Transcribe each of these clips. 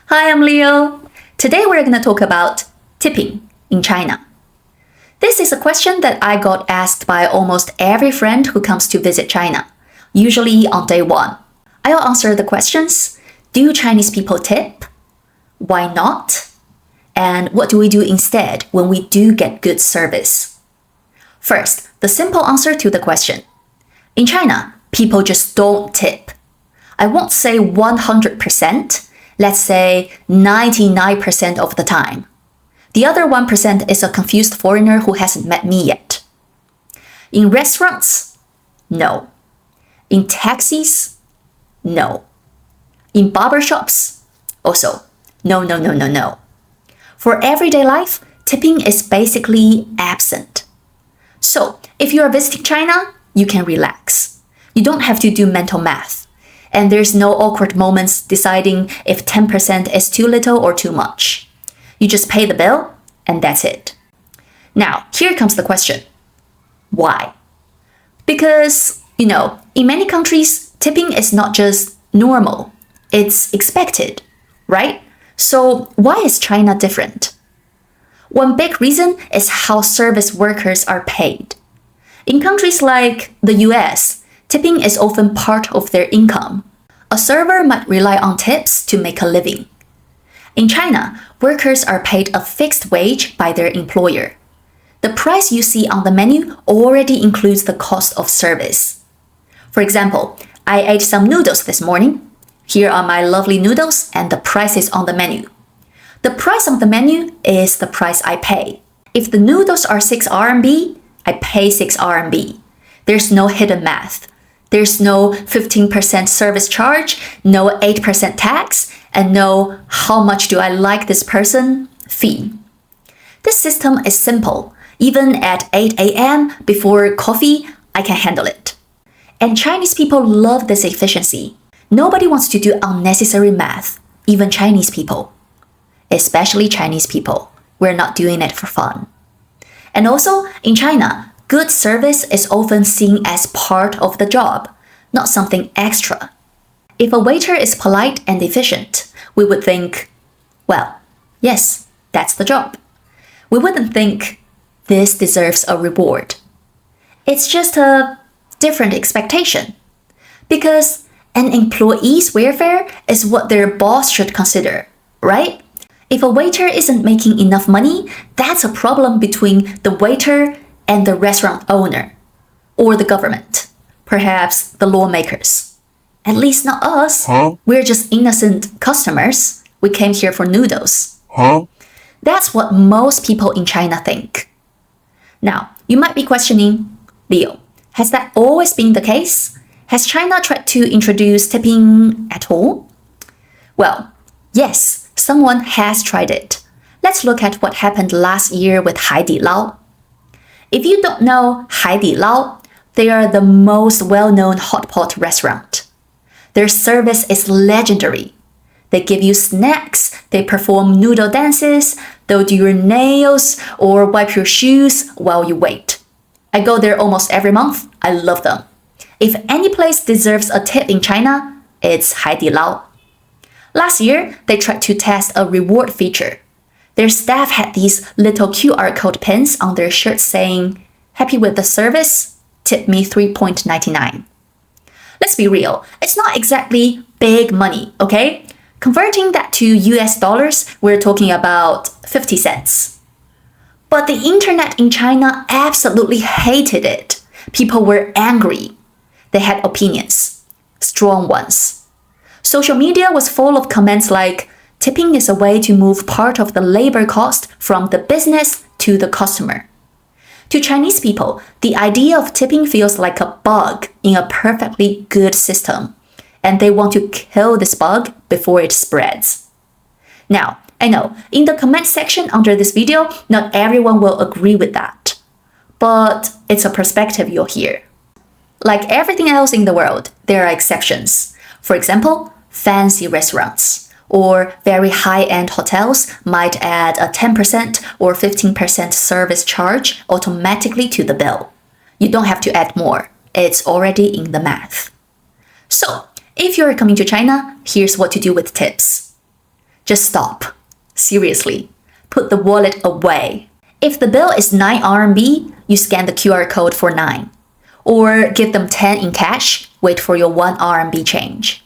Hi, I'm Leo. Today we're going to talk about tipping in China. This is a question that I got asked by almost every friend who comes to visit China, usually on day one. I'll answer the questions. Do Chinese people tip? Why not? And what do we do instead when we do get good service? First, the simple answer to the question. In China, people just don't tip. I won't say 100%, let's say 99% of the time. The other 1% is a confused foreigner who hasn't met me yet. In restaurants? No. In taxis? No. In barbershops? Also, no. For everyday life, tipping is basically absent. So, if you are visiting China, you can relax. You don't have to do mental math. And there's no awkward moments deciding if 10% is too little or too much. You just pay the bill, and that's it. Now, here comes the question. Why? Because, in many countries, tipping is not just normal. It's expected, right? So why is China different? One big reason is how service workers are paid. In countries like the US, tipping is often part of their income. A server might rely on tips to make a living. In China, workers are paid a fixed wage by their employer. The price you see on the menu already includes the cost of service. For example, I ate some noodles this morning. Here are my lovely noodles and the price is on the menu. The price on the menu is the price I pay. If the noodles are 6 RMB, I pay 6 RMB. There's no hidden math. There's no 15% service charge, no 8% tax, and no how much do I like this person fee. This system is simple. Even at 8 a.m. before coffee, I can handle it. And Chinese people love this efficiency. Nobody wants to do unnecessary math, even Chinese people. Especially Chinese people. We're not doing it for fun. And also, in China, good service is often seen as part of the job, not something extra. If a waiter is polite and efficient, we would think, well, yes, that's the job. We wouldn't think, this deserves a reward. It's just a different expectation. Because an employee's welfare is what their boss should consider, right? If a waiter isn't making enough money, that's a problem between the waiter and the restaurant owner, or the government, perhaps the lawmakers. At least not us. We're just innocent customers. We came here for noodles. That's what most people in China think. Now, you might be questioning, Leo, has that always been the case? Has China tried to introduce tipping at all? Well, yes, someone has tried it. Let's look at what happened last year with Haidilao. If you don't know Haidilao, they are the most well-known hot pot restaurant. Their service is legendary. They give you snacks, they perform noodle dances, they'll do your nails or wipe your shoes while you wait. I go there almost every month. I love them. If any place deserves a tip in China, it's Haidilao. Last year, they tried to test a reward feature. Their staff had these little QR code pins on their shirts saying, happy with the service? Tip me 3.99. Let's be real, it's not exactly big money, okay? Converting that to US dollars, we're talking about 50 cents. But the internet in China absolutely hated it. People were angry. They had opinions, strong ones. Social media was full of comments like, tipping is a way to move part of the labor cost from the business to the customer. To Chinese people, the idea of tipping feels like a bug in a perfectly good system, and they want to kill this bug before it spreads. Now, I know, in the comment section under this video, not everyone will agree with that. But it's a perspective you'll hear. Like everything else in the world, there are exceptions. For example, fancy restaurants or very high-end hotels might add a 10% or 15% service charge automatically to the bill. You don't have to add more. It's already in the math. So, if you're coming to China, here's what to do with tips. just stop. Seriously, put the wallet away. If the bill is 9 RMB, you scan the QR code for 9. Or give them 10 in cash, wait for your 1 RMB change.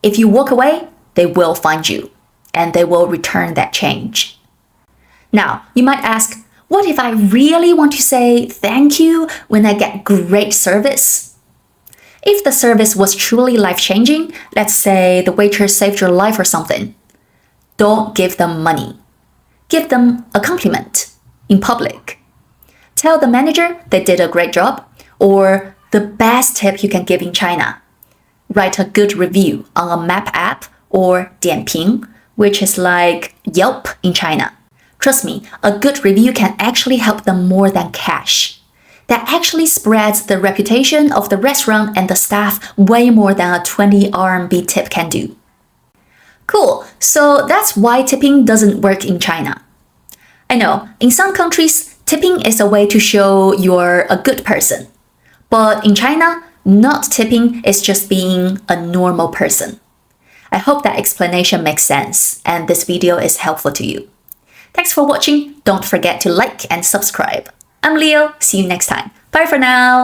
If you walk away, they will find you, and they will return that change. Now, you might ask, what if I really want to say thank you when I get great service? If the service was truly life-changing, let's say the waitress saved your life or something, don't give them money. Give them a compliment in public. Tell the manager they did a great job, or the best tip you can give in China. Write a good review on a map app or Dianping, which is like Yelp in China. Trust me, a good review can actually help them more than cash. That actually spreads the reputation of the restaurant and the staff way more than a 20 RMB tip can do. Cool, so that's why tipping doesn't work in China. I know, in some countries, tipping is a way to show you're a good person. But in China, not tipping is just being a normal person. I hope that explanation makes sense and this video is helpful to you. Thanks for watching. Don't forget to like and subscribe. I'm Leo. See you next time. Bye for now.